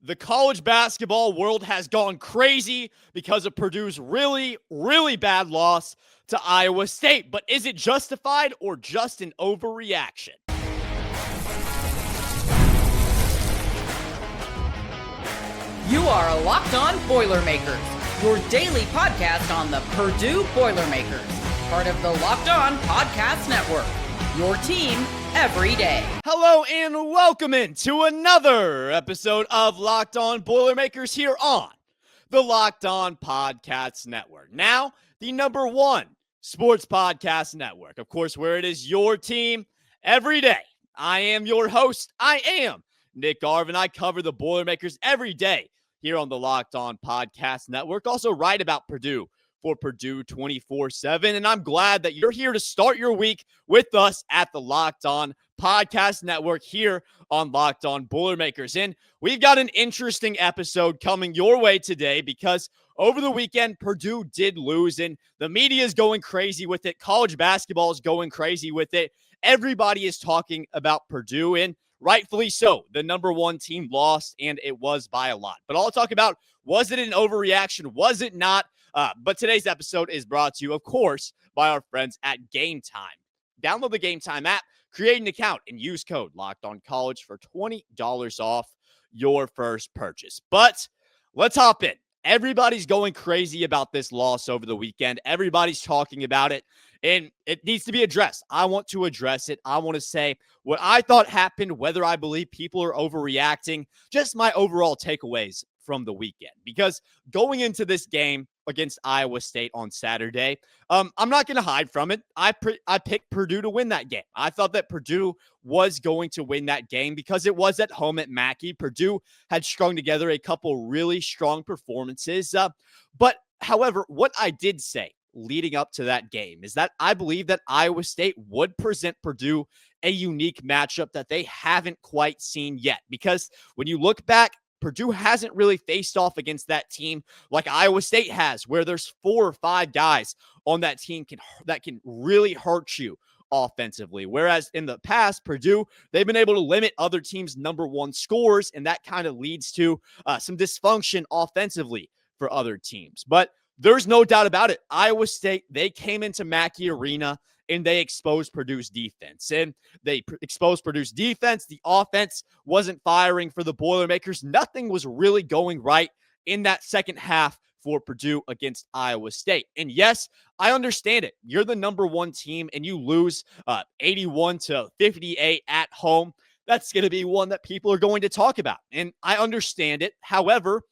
The college basketball world has gone crazy because of Purdue's really, really bad loss to Iowa State. But is it justified or just an overreaction? You are Locked On Boilermakers, your daily podcast on the Purdue Boilermakers, part of the Locked On Podcast Network, your team every day. Hello and welcome into another episode of Locked On Boilermakers here on the Locked On Podcast Network. Now, the number one sports podcast network, of course, where it is your team every day. I am your host. I am Nick Arvin. I cover the Boilermakers every day here on the Locked On Podcast Network. Also write about Purdue for Purdue 24/7. And I'm glad that you're here to start your week with us at the Locked On Podcast Network here on Locked On Boilermakers. And we've got an interesting episode coming your way today because over the weekend, Purdue did lose and the media is going crazy with it. College basketball is going crazy with it. Everybody is talking about Purdue, and rightfully so. The number one team lost, and it was by a lot. But I'll talk about, was it an overreaction? Was it not? But today's episode is brought to you, of course, by our friends at Game Time. Download the Game Time app, create an account, and use code LOCKEDONCollege for $20 off your first purchase. But let's hop in. Everybody's going crazy about this loss over the weekend. Everybody's talking about it, and it needs to be addressed. I want to address it. I want to say what I thought happened, whether I believe people are overreacting, just my overall takeaways from the weekend. Because going into this game against Iowa State on Saturday, I'm not going to hide from it. I picked Purdue to win that game. I thought that Purdue was going to win that game because it was at home at Mackey. Purdue had strung together a couple really strong performances. But however, what I did say leading up to that game is that I believe that Iowa State would present Purdue a unique matchup that they haven't quite seen yet. Because when you look back, Purdue hasn't really faced off against that team like Iowa State has, where there's 4 or 5 guys on that team that can really hurt you offensively. Whereas in the past, Purdue, they've been able to limit other teams' number one scores, and that kind of leads to some dysfunction offensively for other teams. But there's no doubt about it. Iowa State, they came into Mackey Arena and they exposed Purdue's defense. And they exposed Purdue's defense. The offense wasn't firing for the Boilermakers. Nothing was really going right in that second half for Purdue against Iowa State. And yes, I understand it. You're the number one team and you lose 81-58 at home. That's going to be one that people are going to talk about. And I understand it. However,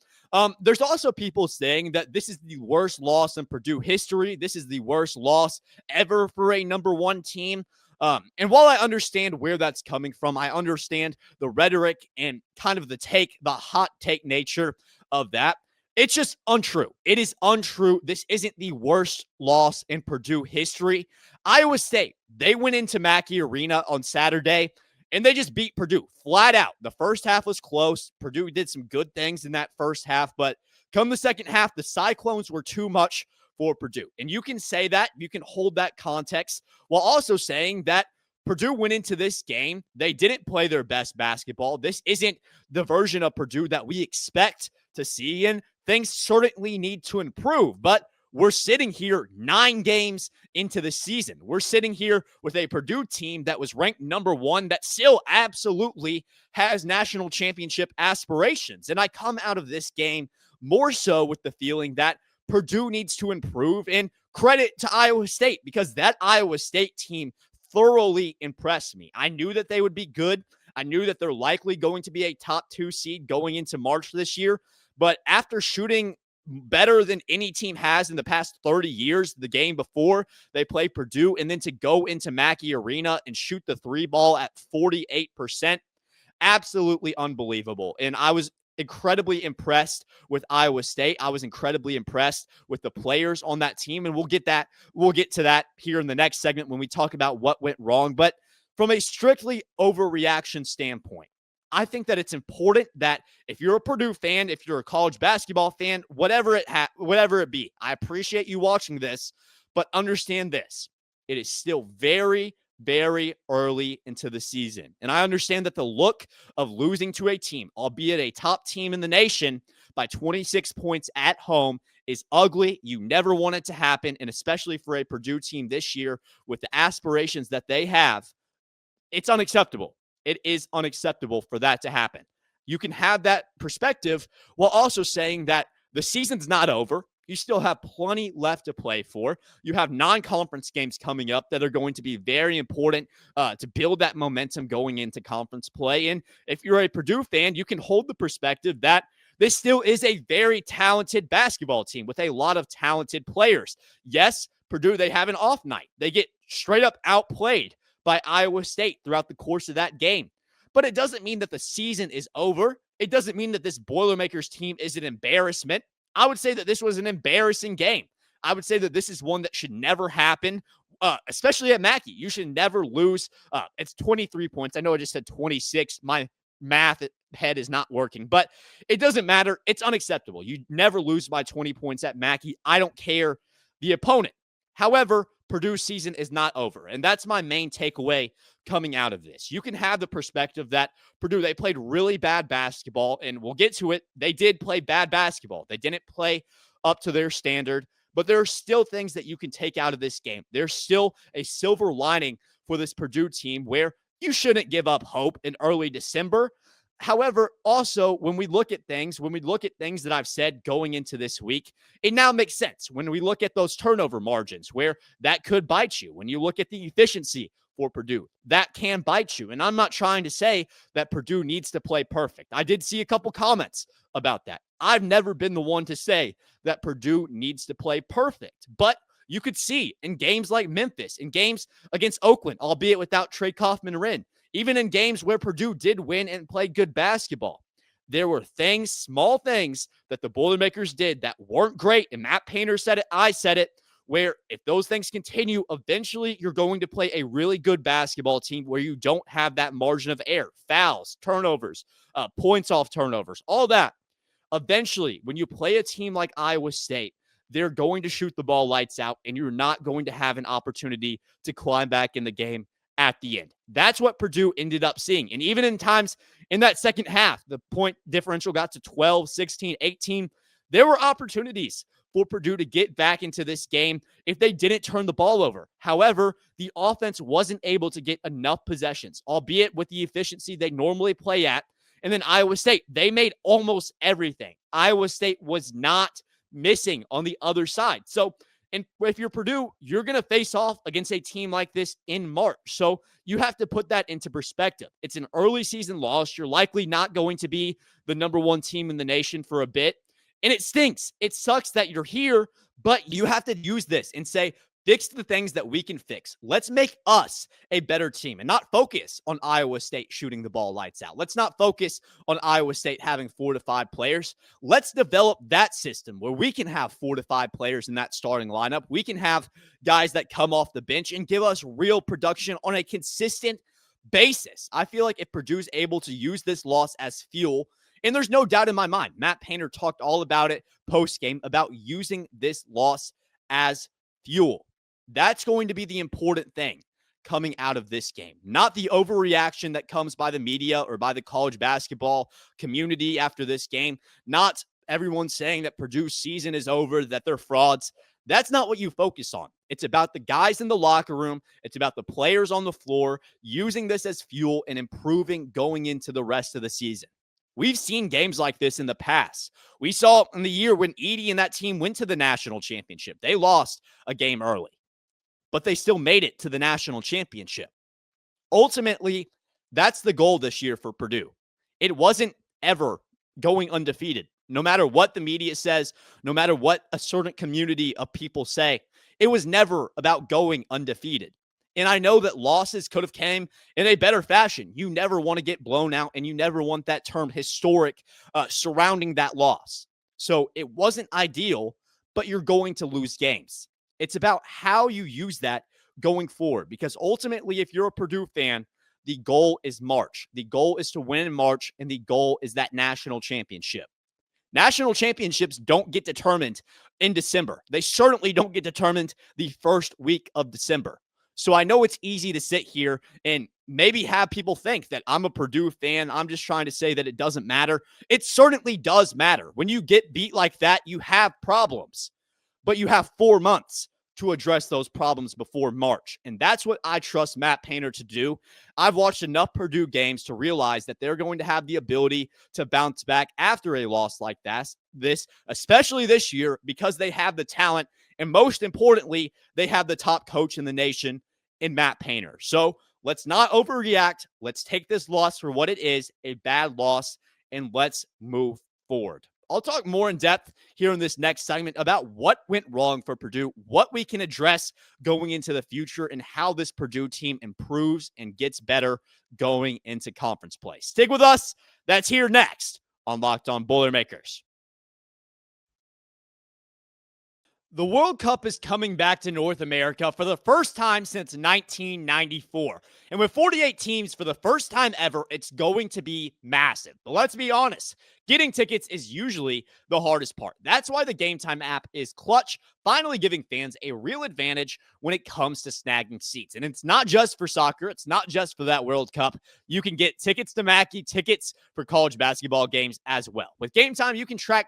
there's also people saying that this is the worst loss in Purdue history. This is the worst loss ever for a number one team. And while I understand where that's coming from, I understand the rhetoric and kind of the hot take nature of that. It's just untrue. It is untrue. This isn't the worst loss in Purdue history. Iowa State, they went into Mackey Arena on Saturday, and they just beat Purdue flat out. The first half was close. Purdue did some good things in that first half, but come the second half, the Cyclones were too much for Purdue. And you can say that, you can hold that context while also saying that Purdue went into this game. They didn't play their best basketball. This isn't the version of Purdue that we expect to see, and things certainly need to improve. But we're sitting here 9 games into the season. We're sitting here with a Purdue team that was ranked number one that still absolutely has national championship aspirations. And I come out of this game more so with the feeling that Purdue needs to improve, and credit to Iowa State because that Iowa State team thoroughly impressed me. I knew that they would be good. I knew that they're likely going to be a top 2 seed going into March this year. But after shooting better than any team has in the past 30 years, the game before they play Purdue, and then to go into Mackey Arena and shoot the 3 ball at 48%, absolutely unbelievable. And I was incredibly impressed with Iowa State. I was incredibly impressed with the players on that team, and we'll get to that here in the next segment when we talk about what went wrong. But from a strictly overreaction standpoint, I think that it's important that if you're a Purdue fan, if you're a college basketball fan, whatever it be, I appreciate you watching this, but understand this. It is still very, very early into the season. And I understand that the look of losing to a team, albeit a top team in the nation, by 26 points at home is ugly. You never want it to happen. And especially for a Purdue team this year with the aspirations that they have, it's unacceptable. It is unacceptable for that to happen. You can have that perspective while also saying that the season's not over. You still have plenty left to play for. You have non-conference games coming up that are going to be very important to build that momentum going into conference play. And if you're a Purdue fan, you can hold the perspective that this still is a very talented basketball team with a lot of talented players. Yes, Purdue, they have an off night. They get straight up outplayed by Iowa State throughout the course of that game. But it doesn't mean that the season is over. It doesn't mean that this Boilermakers team is an embarrassment. I would say that this was an embarrassing game. I would say that this is one that should never happen, especially at Mackey. You should never lose. It's 23 points. I know I just said 26. My math head is not working, but it doesn't matter. It's unacceptable. You never lose by 20 points at Mackey. I don't care the opponent. However, Purdue's season is not over, and that's my main takeaway coming out of this. You can have the perspective that Purdue, they played really bad basketball, and we'll get to it. They did play bad basketball. They didn't play up to their standard, but there are still things that you can take out of this game. There's still a silver lining for this Purdue team where you shouldn't give up hope in early December. However, also, when we look at things that I've said going into this week, it now makes sense. When we look at those turnover margins where that could bite you, when you look at the efficiency for Purdue, that can bite you. And I'm not trying to say that Purdue needs to play perfect. I did see a couple comments about that. I've never been the one to say that Purdue needs to play perfect, but you could see in games like Memphis, in games against Oakland, albeit without Trey Kaufman-Renn, even in games where Purdue did win and play good basketball, there were things, small things that the Boilermakers did that weren't great. And Matt Painter said it, I said it, where if those things continue, eventually you're going to play a really good basketball team where you don't have that margin of error, fouls, turnovers, points off turnovers, all that. Eventually, when you play a team like Iowa State, they're going to shoot the ball lights out, and you're not going to have an opportunity to climb back in the game at the end. That's what Purdue ended up seeing. And even in times in that second half, the point differential got to 12, 16, 18. There were opportunities for Purdue to get back into this game if they didn't turn the ball over. However, the offense wasn't able to get enough possessions, albeit with the efficiency they normally play at. And then Iowa State, they made almost everything. Iowa State was not missing on the other side. So, and if you're Purdue, you're going to face off against a team like this in March. So you have to put that into perspective. It's an early season loss. You're likely not going to be the number one team in the nation for a bit. And it stinks. It sucks that you're here, but you have to use this and say, fix the things that we can fix. Let's make us a better team and not focus on Iowa State shooting the ball lights out. Let's not focus on Iowa State having 4 to 5 players. Let's develop that system where we can have 4 to 5 players in that starting lineup. We can have guys that come off the bench and give us real production on a consistent basis. I feel like if Purdue's able to use this loss as fuel, and there's no doubt in my mind, Matt Painter talked all about it post-game, about using this loss as fuel. That's going to be the important thing coming out of this game, not the overreaction that comes by the media or by the college basketball community after this game, not everyone saying that Purdue's season is over, that they're frauds. That's not what you focus on. It's about the guys in the locker room. It's about the players on the floor using this as fuel and improving going into the rest of the season. We've seen games like this in the past. We saw in the year when Edey and that team went to the national championship. They lost a game early, but they still made it to the national championship. Ultimately, that's the goal this year for Purdue. It wasn't ever going undefeated. No matter what the media says, no matter what a certain community of people say, it was never about going undefeated. And I know that losses could have came in a better fashion. You never want to get blown out, and you never want that term historic surrounding that loss. So it wasn't ideal, but you're going to lose games. It's about how you use that going forward, because ultimately, if you're a Purdue fan, the goal is March. The goal is to win in March, and the goal is that national championship. National championships don't get determined in December. They certainly don't get determined the first week of December. So I know it's easy to sit here and maybe have people think that I'm a Purdue fan. I'm just trying to say that it doesn't matter. It certainly does matter. When you get beat like that, you have problems, but you have 4 months to address those problems before March. And that's what I trust Matt Painter to do. I've watched enough Purdue games to realize that they're going to have the ability to bounce back after a loss like this, especially this year, because they have the talent. And most importantly, they have the top coach in the nation in Matt Painter. So let's not overreact. Let's take this loss for what it is, a bad loss, and let's move forward. I'll talk more in depth here in this next segment about what went wrong for Purdue, what we can address going into the future, and how this Purdue team improves and gets better going into conference play. Stick with us. That's here next on Locked On Boilermakers. The World Cup is coming back to North America for the first time since 1994. And with 48 teams for the first time ever, it's going to be massive. But let's be honest, getting tickets is usually the hardest part. That's why the Game Time app is clutch, finally giving fans a real advantage when it comes to snagging seats. And it's not just for soccer. It's not just for that World Cup. You can get tickets to Mackey, tickets for college basketball games as well. With Game Time, you can track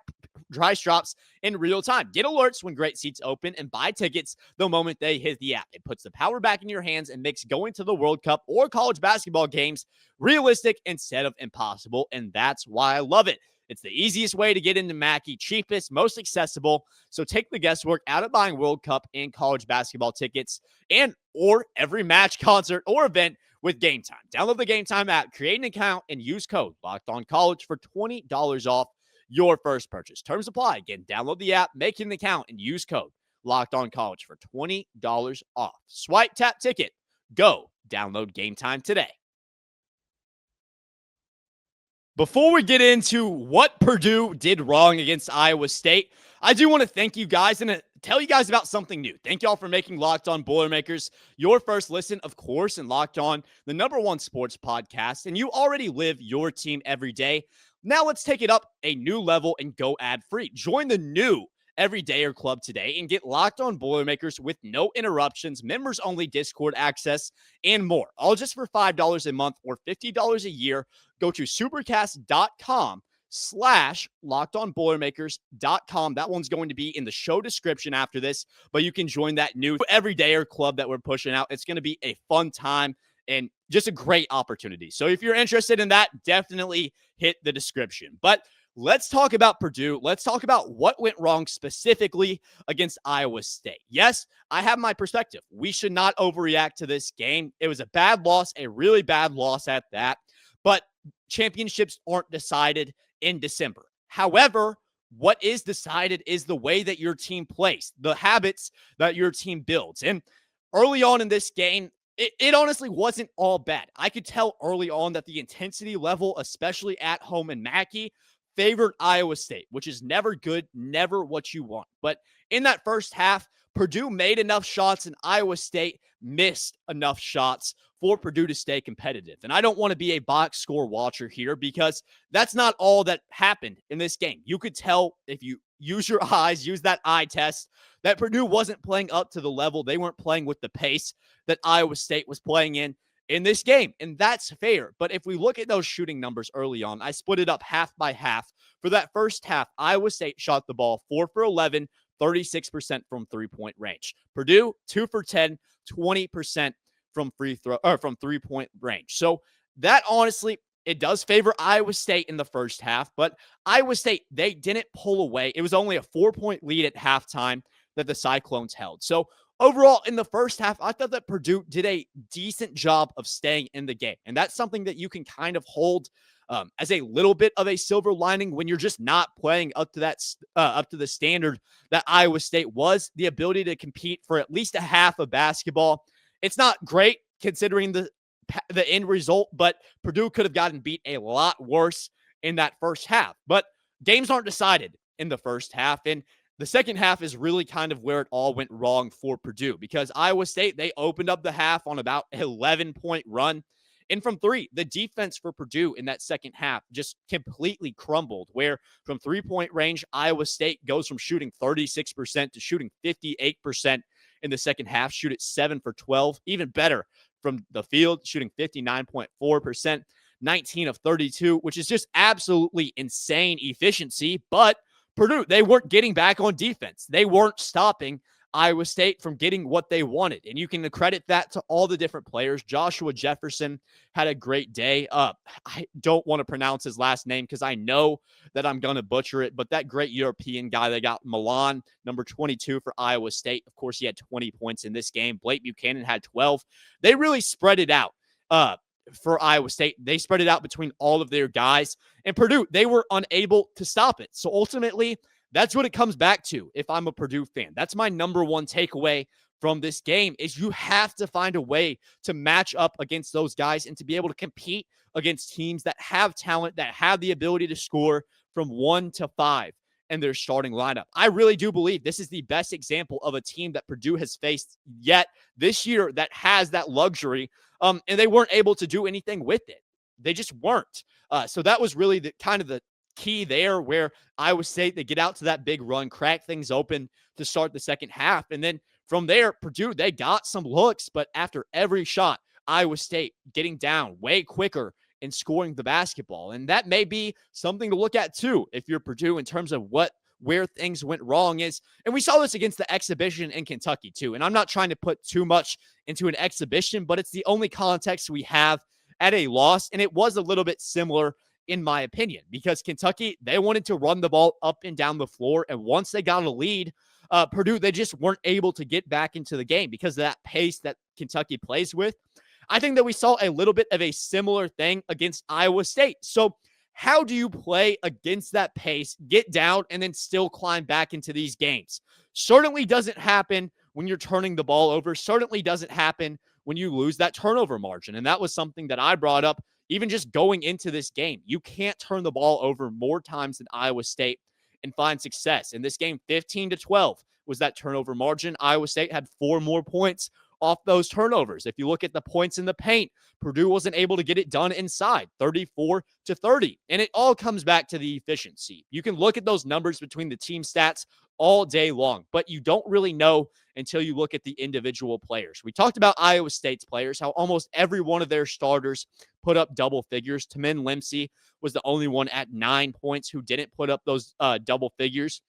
price drops in real time. Get alerts when great seats open and buy tickets the moment they hit the app. It puts the power back in your hands and makes going to the World Cup or college basketball games realistic instead of impossible. And that's why I love it. It's the easiest way to get into Mackey, cheapest, most accessible. So take the guesswork out of buying World Cup and college basketball tickets and or every match, concert, or event with Game Time. Download the Game Time app, create an account, and use code LOCKEDONCollege for $20 off your first purchase. Terms apply. Again, download the app, make an account, and use code LOCKEDONCollege for $20 off. Swipe, tap, ticket. Go. Download Game Time today. Before we get into what Purdue did wrong against Iowa State, I do want to thank you guys and tell you guys about something new. Thank y'all for making Locked On Boilermakers your first listen, of course, and Locked On, the #1 sports podcast. And you already live your team every day. Now let's take it up a new level and go ad-free. Join the new Everydayer Club today and get Locked On Boilermakers with no interruptions, members-only Discord access, and more. All just for $5 a month or $50 a year. Go to supercast.com/LockedOnBoilermakers.com. That one's going to be in the show description after this, but you can join that new Everydayer Club that we're pushing out. It's going to be a fun time and just a great opportunity. So if you're interested in that, definitely hit the description. But let's talk about Purdue. Let's talk about what went wrong specifically against Iowa State. Yes, I have my perspective. We should not overreact to this game. It was a bad loss, a really bad loss at that. But championships aren't decided in December. However, what is decided is the way that your team plays, the habits that your team builds. And early on in this game, it honestly wasn't all bad. I could tell early on that the intensity level, especially at home in Mackey, favored Iowa State, which is never good, never what you want. But in that first half, Purdue made enough shots and Iowa State missed enough shots for Purdue to stay competitive. And I don't want to be a box score watcher here because that's not all that happened in this game. You could tell if you use your eyes, use that eye test, that Purdue wasn't playing up to the level. They weren't playing with the pace that Iowa State was playing in this game. And that's fair. But if we look at those shooting numbers early on, I split it up half by half. For that first half, Iowa State shot the ball 4 for 11, 36% from three-point range. Purdue, 2 for 10, 20% from from three-point range. So that honestly, it does favor Iowa State in the first half, but Iowa State, they didn't pull away. It was only a 4-point lead at halftime that the Cyclones held. So overall, in the first half, I thought that Purdue did a decent job of staying in the game. And that's something that you can kind of hold as a little bit of a silver lining when you're just not playing up to that up to the standard that Iowa State was. The ability to compete for at least a half of basketball. It's not great considering the end result, but Purdue could have gotten beat a lot worse in that first half. But games aren't decided in the first half, and the second half is really kind of where it all went wrong for Purdue because Iowa State, they opened up the half on about an 11-point run. And from three, the defense for Purdue in that second half just completely crumbled, where from three-point range, Iowa State goes from shooting 36% to shooting 58%. in the second half, shoot it 7 for 12, even better from the field, shooting 59.4%, 19 of 32, which is just absolutely insane efficiency. But Purdue, they weren't getting back on defense. They weren't stopping Iowa State from getting what they wanted. And you can credit that to all the different players. Joshua Jefferson had a great day. I don't want to pronounce his last name because I know that I'm going to butcher it, but that great European guy they got, Milan, number 22 for Iowa State. Of course, he had 20 points in this game. Blake Buchanan had 12. They really spread it out. For Iowa State, they spread it out between all of their guys. And Purdue, they were unable to stop it. So ultimately, that's what it comes back to if I'm a Purdue fan. That's my number one takeaway from this game is you have to find a way to match up against those guys and to be able to compete against teams that have talent, that have the ability to score from 1 to 5 in their starting lineup. I really do believe this is the best example of a team that Purdue has faced yet this year that has that luxury. And they weren't able to do anything with it. They just weren't. So that was really the kind of the key there where Iowa State, they get out to that big run, crack things open to start the second half. And then from there, Purdue, they got some looks, but after every shot, Iowa State getting down way quicker and scoring the basketball. And that may be something to look at too, if you're Purdue, in terms of where things went wrong is. And we saw this against the exhibition in Kentucky too. And I'm not trying to put too much into an exhibition, but it's the only context we have at a loss. And it was a little bit similar in my opinion, because Kentucky, they wanted to run the ball up and down the floor. And once they got a lead, Purdue, they just weren't able to get back into the game because of that pace that Kentucky plays with. I think that we saw a little bit of a similar thing against Iowa State. So how do you play against that pace, get down, and then still climb back into these games? Certainly doesn't happen when you're turning the ball over. Certainly doesn't happen when you lose that turnover margin. And that was something that I brought up even just going into this game. You can't turn the ball over more times than Iowa State and find success. In this game, 15-12 was that turnover margin. Iowa State had 4 more points off those turnovers. If you look at the points in the paint, Purdue wasn't able to get it done inside, 34-30. And it all comes back to the efficiency. You can look at those numbers between the team stats all day long, but you don't really know until you look at the individual players. We talked about Iowa State's players, how almost every one of their starters put up double figures. Tamin Limsey was the only one at 9 points who didn't put up those double figures.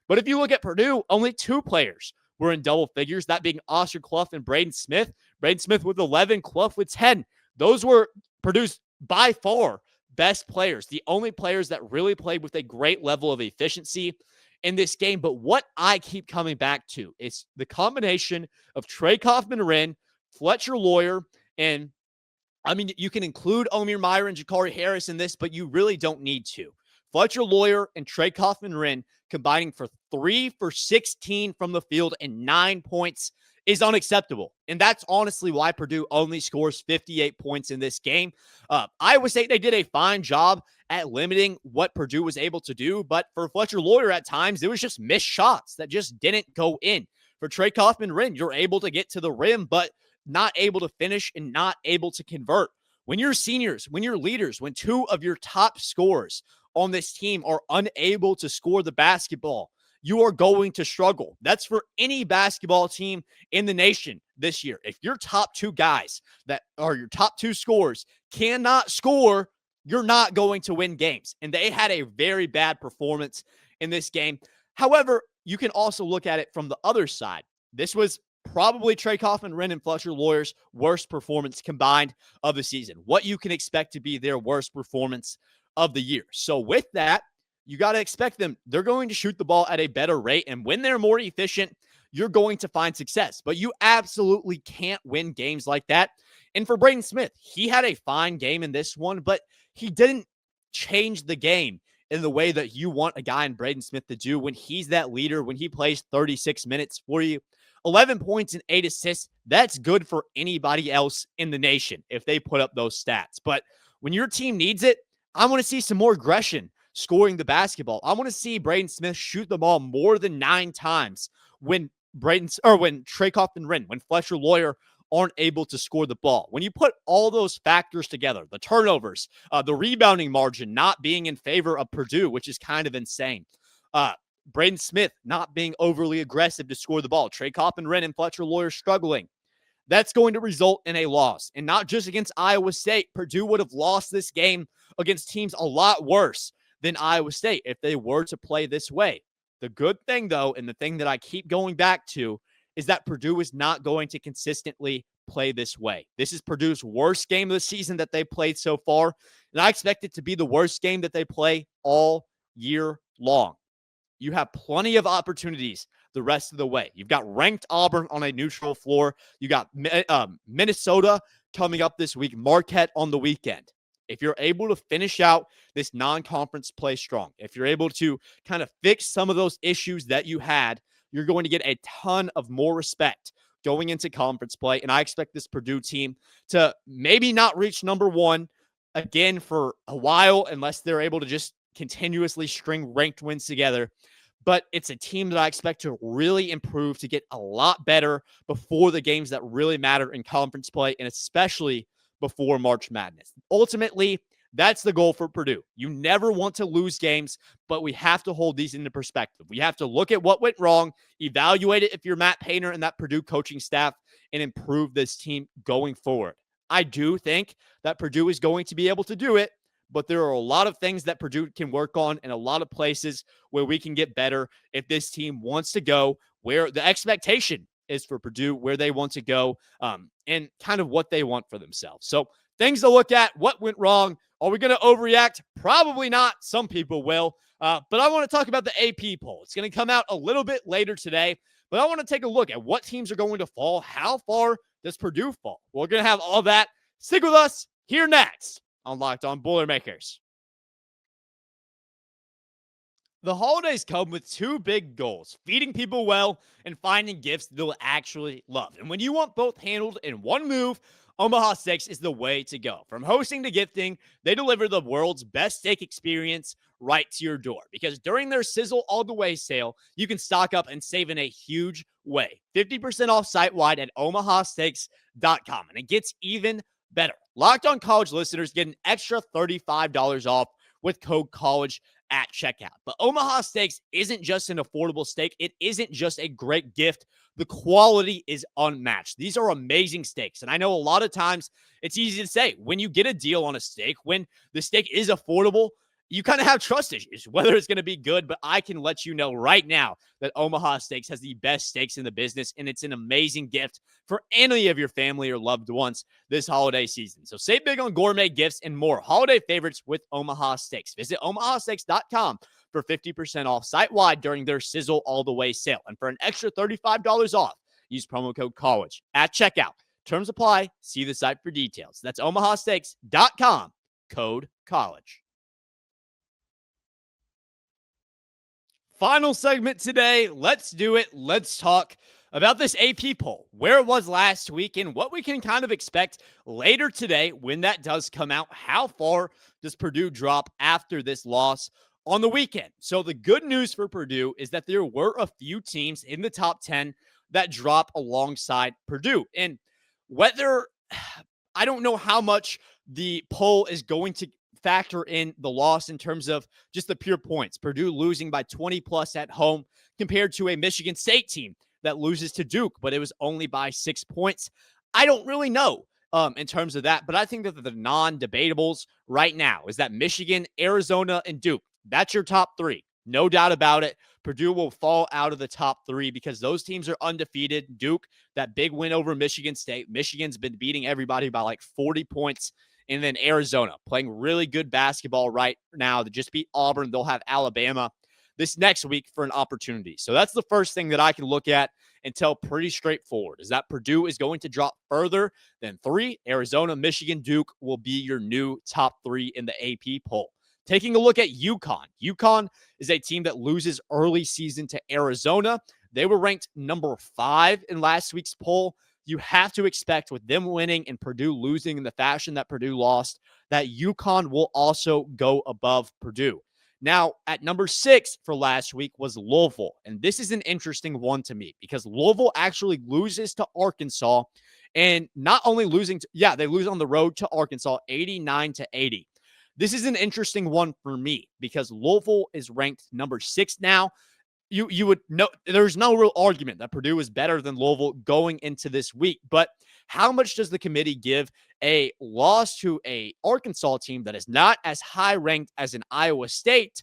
But if you look at Purdue, only 2 players were in double figures, that being Oscar Clough and Braden Smith. Braden Smith with 11, Clough with 10. Those were Purdue's by far best players, the only players that really played with a great level of efficiency in this game. But what I keep coming back to is the combination of Trey Kaufman-Renn, Fletcher Loyer, and I mean, you can include Omer Meyer and Jakari Harris in this, but you really don't need to. Fletcher Loyer and Trey Kaufman-Renn combining for 3 for 16 from the field and 9 points is unacceptable. And that's honestly why Purdue only scores 58 points in this game. Iowa State, they did a fine job at limiting what Purdue was able to do. But for Fletcher Loyer at times, it was just missed shots that just didn't go in. For Trey Kaufman-Renn, you're able to get to the rim, but not able to finish and not able to convert. When you're seniors, when you're leaders, when 2 of your top scorers on this team are unable to score the basketball, you are going to struggle. That's for any basketball team in the nation this year. If your top 2 guys that are your top 2 scorers cannot score, you're not going to win games. And they had a very bad performance in this game. However, you can also look at it from the other side. This was probably Trey Kaufman-Renn and Fletcher Loyer's worst performance combined of the season. What you can expect to be their worst performance of the year. So with that, you got to expect them. They're going to shoot the ball at a better rate. And when they're more efficient, you're going to find success. But you absolutely can't win games like that. And for Braden Smith, he had a fine game in this one, but he didn't change the game in the way that you want a guy in Braden Smith to do when he's that leader, when he plays 36 minutes for you. 11 points and 8 assists, that's good for anybody else in the nation if they put up those stats. But when your team needs it, I want to see some more aggression scoring the basketball. I want to see Braden Smith shoot the ball more than 9 times when Trey Kaufman-Renn, when Fletcher Loyer aren't able to score the ball. When you put all those factors together, the turnovers, the rebounding margin not being in favor of Purdue, which is kind of insane. Braden Smith not being overly aggressive to score the ball, Trey Kaufman-Renn and Fletcher Loyer struggling. That's going to result in a loss. And not just against Iowa State. Purdue would have lost this game against teams a lot worse than Iowa State if they were to play this way. The good thing, though, and the thing that I keep going back to, is that Purdue is not going to consistently play this way. This is Purdue's worst game of the season that they played so far, and I expect it to be the worst game that they play all year long. You have plenty of opportunities the rest of the way. You've got ranked Auburn on a neutral floor. You got Minnesota coming up this week, Marquette on the weekend. If you're able to finish out this non-conference play strong, if you're able to kind of fix some of those issues that you had, you're going to get a ton of more respect going into conference play. And I expect this Purdue team to maybe not reach number one again for a while unless they're able to just continuously string ranked wins together. But it's a team that I expect to really improve, to get a lot better before the games that really matter in conference play, and especially before March Madness. Ultimately, that's the goal for Purdue. You never want to lose games, but we have to hold these into perspective. We have to look at what went wrong, evaluate it if you're Matt Painter and that Purdue coaching staff, and improve this team going forward. I do think that Purdue is going to be able to do it, but there are a lot of things that Purdue can work on and a lot of places where we can get better if this team wants to go where the expectation is for Purdue, where they want to go, and kind of what they want for themselves. So things to look at, what went wrong. Are we going to overreact? Probably not. Some people will. But I want to talk about the AP poll. It's going to come out a little bit later today, but I want to take a look at what teams are going to fall. How far does Purdue fall? We're going to have all that. Stick with us here next on Locked On Boilermakers. The holidays come with two big goals: feeding people well and finding gifts they'll actually love. And when you want both handled in one move, Omaha Steaks is the way to go. From hosting to gifting, they deliver the world's best steak experience right to your door. Because during their Sizzle All the Way sale, you can stock up and save in a huge way. 50% off site-wide at omahasteaks.com. And it gets even better. Locked On College listeners get an extra $35 off with code COLLEGE at checkout. But Omaha Steaks isn't just an affordable steak. It isn't just a great gift. The quality is unmatched. These are amazing steaks. And I know a lot of times it's easy to say when you get a deal on a steak, when the steak is affordable, you kind of have trust issues, whether it's going to be good. But I can let you know right now that Omaha Steaks has the best steaks in the business, and it's an amazing gift for any of your family or loved ones this holiday season. So save big on gourmet gifts and more holiday favorites with Omaha Steaks. Visit omahasteaks.com for 50% off site-wide during their Sizzle All the Way sale. And for an extra $35 off, use promo code COLLEGE at checkout. Terms apply. See the site for details. That's omahasteaks.com, code COLLEGE. Final segment today. Let's do it. Let's talk about this AP poll, where it was last week, and what we can kind of expect later today when that does come out. How far does Purdue drop after this loss on the weekend? So the good news for Purdue is that there were a few teams in the top 10 that drop alongside Purdue. And whether, I don't know how much the poll is going to factor in the loss in terms of just the pure points. Purdue losing by 20 plus at home compared to a Michigan State team that loses to Duke, but it was only by 6 points. I don't really know in terms of that, but I think that the non-debatables right now is that Michigan, Arizona, and Duke, that's your top three. No doubt about it. Purdue will fall out of the top three because those teams are undefeated. Duke, that big win over Michigan State. Michigan's been beating everybody by like 40 points. And then Arizona playing really good basketball right now. They just beat Auburn. They'll have Alabama this next week for an opportunity. So that's the first thing that I can look at and tell pretty straightforward is that Purdue is going to drop further than 3. Arizona, Michigan, Duke will be your new top 3 in the AP poll. Taking a look at UConn. UConn is a team that loses early season to Arizona. They were ranked number 5 in last week's poll. You have to expect with them winning and Purdue losing in the fashion that Purdue lost, that UConn will also go above Purdue. Now, at number 6 for last week was Louisville. And this is an interesting one to me because Louisville actually loses to Arkansas. And not only losing, they lose on the road to Arkansas 89-80. This is an interesting one for me because Louisville is ranked number 6 now. you would know there's no real argument that Purdue is better than Louisville going into this week. But how much does the committee give a loss to a Arkansas team that is not as high ranked as an Iowa State,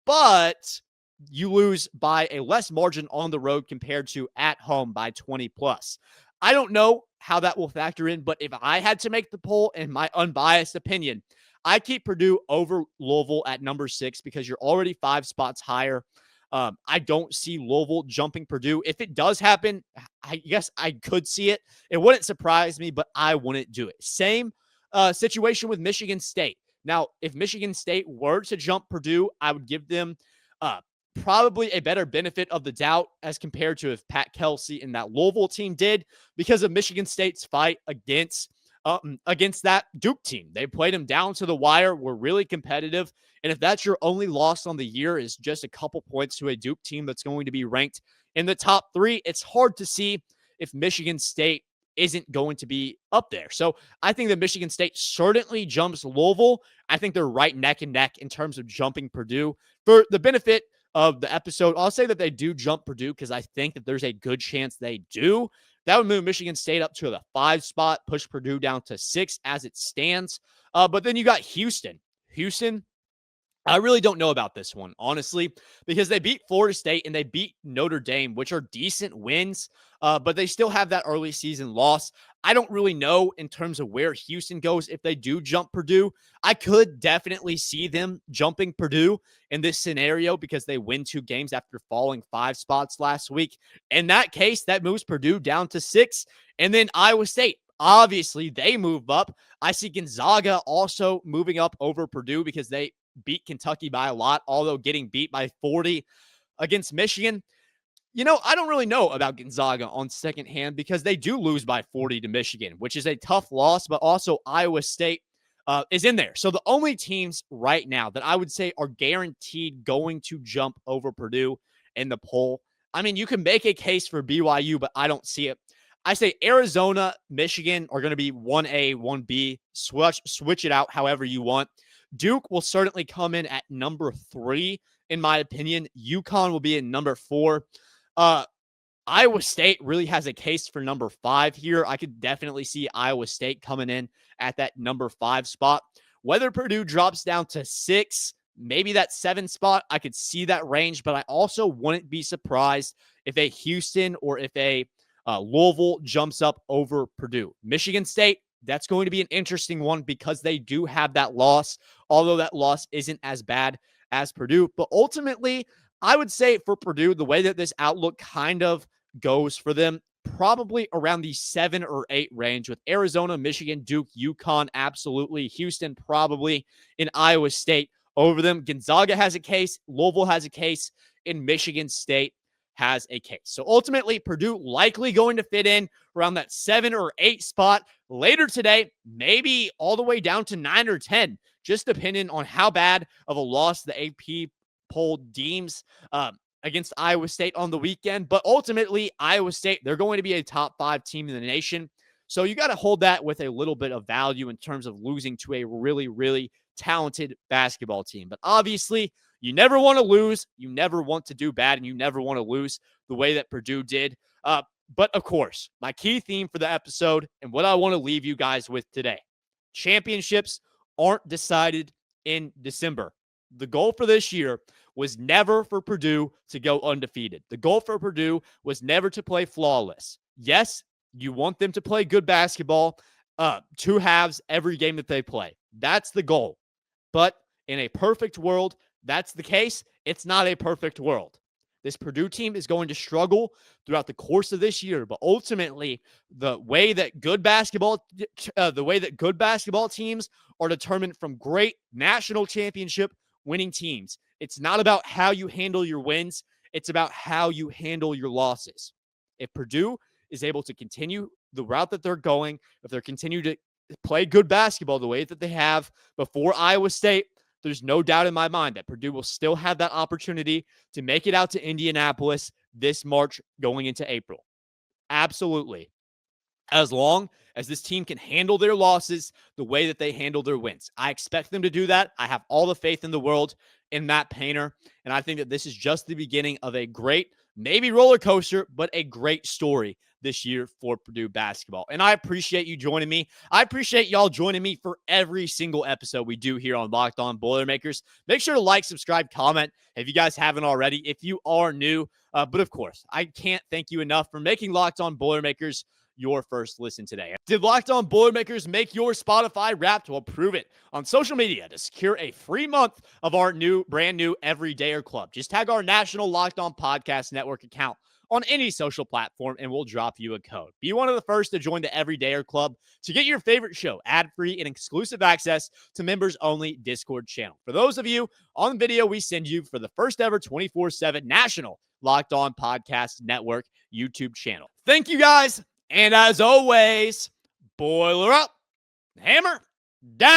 but you lose by a less margin on the road compared to at home by 20 plus? I don't know how that will factor in, but if I had to make the poll, in my unbiased opinion, I keep Purdue over Louisville at number 6 because you're already 5 spots higher. I don't see Louisville jumping Purdue. If it does happen, I guess I could see it. It wouldn't surprise me, but I wouldn't do it. Same situation with Michigan State. Now, if Michigan State were to jump Purdue, I would give them probably a better benefit of the doubt as compared to if Pat Kelsey and that Louisville team did, because of Michigan State's fight against that Duke team. They played them down to the wire, were really competitive. And if that's your only loss on the year is just a couple points to a Duke team that's going to be ranked in the top 3, it's hard to see if Michigan State isn't going to be up there. So I think that Michigan State certainly jumps Louisville. I think they're right neck and neck in terms of jumping Purdue. For the benefit of the episode, I'll say that they do jump Purdue because I think that there's a good chance they do. That would move Michigan State up to the 5 spot, push Purdue down to 6 as it stands. But then you got Houston. I really don't know about this one, honestly, because they beat Florida State and they beat Notre Dame, which are decent wins, but they still have that early season loss. I don't really know in terms of where Houston goes if they do jump Purdue. I could definitely see them jumping Purdue in this scenario because they win 2 games after falling 5 spots last week. In that case, that moves Purdue down to 6. And then Iowa State, obviously, they move up. I see Gonzaga also moving up over Purdue because they beat Kentucky by a lot, although getting beat by 40 against Michigan. I don't really know about Gonzaga on second hand because they do lose by 40 to Michigan, which is a tough loss, but also Iowa State is in there. So the only teams right now that I would say are guaranteed going to jump over Purdue in the poll, I mean, you can make a case for BYU, but I don't see it. I say Arizona, Michigan are going to be 1A, 1B. Switch it out however you want. Duke will certainly come in at number 3, in my opinion. UConn will be in number 4. Iowa State really has a case for number 5 here. I could definitely see Iowa State coming in at that number 5 spot. Whether Purdue drops down to 6, maybe that 7 spot, I could see that range, but I also wouldn't be surprised if a Houston or if a Louisville jumps up over Purdue. Michigan State, that's going to be an interesting one because they do have that loss, although that loss isn't as bad as Purdue. But ultimately, I would say for Purdue, the way that this outlook kind of goes for them, probably around the 7 or 8 range with Arizona, Michigan, Duke, UConn, absolutely. Houston, probably, in Iowa State over them. Gonzaga has a case. Louisville has a case. And Michigan State has a case. So ultimately, Purdue likely going to fit in around that 7 or 8 spot later today, maybe all the way down to 9 or 10, just depending on how bad of a loss the AP poll deems against Iowa State on the weekend. But ultimately, Iowa State, they're going to be a top 5 team in the nation. So you got to hold that with a little bit of value in terms of losing to a really, really talented basketball team. But obviously, you never want to lose. You never want to do bad, and you never want to lose the way that Purdue did. But of course, my key theme for the episode and what I want to leave you guys with today, championships aren't decided in December. The goal for this year was never for Purdue to go undefeated. The goal for Purdue was never to play flawless. Yes, you want them to play good basketball, 2 halves every game that they play. That's the goal. But in a perfect world, that's the case. It's not a perfect world. This Purdue team is going to struggle throughout the course of this year, but ultimately, the way that good basketball teams are determined from great national championship winning teams. It's not about how you handle your wins. It's about how you handle your losses. If Purdue is able to continue the route that they're going, if they continue to play good basketball the way that they have before Iowa State, there's no doubt in my mind that Purdue will still have that opportunity to make it out to Indianapolis this March going into April. Absolutely. As long as this team can handle their losses the way that they handle their wins. I expect them to do that. I have all the faith in the world. in Matt Painter. And I think that this is just the beginning of a great, maybe roller coaster, but a great story this year for Purdue basketball. And I appreciate you joining me. I appreciate y'all joining me for every single episode we do here on Locked On Boilermakers. Make sure to like, subscribe, comment if you guys haven't already, if you are new. But of course, I can't thank you enough for making Locked On Boilermakers your first listen today. Did Locked On Boilermakers make your Spotify Wrapped? Well, prove it on social media to secure a free month of our brand new Everydayer Club. Just tag our national Locked On Podcast Network account on any social platform, and we'll drop you a code. Be one of the first to join the Everydayer Club to get your favorite show ad-free and exclusive access to members-only Discord channel. For those of you on video, we send you for the first ever 24/7 national Locked On Podcast Network YouTube channel. Thank you, guys. And as always, boiler up, hammer down.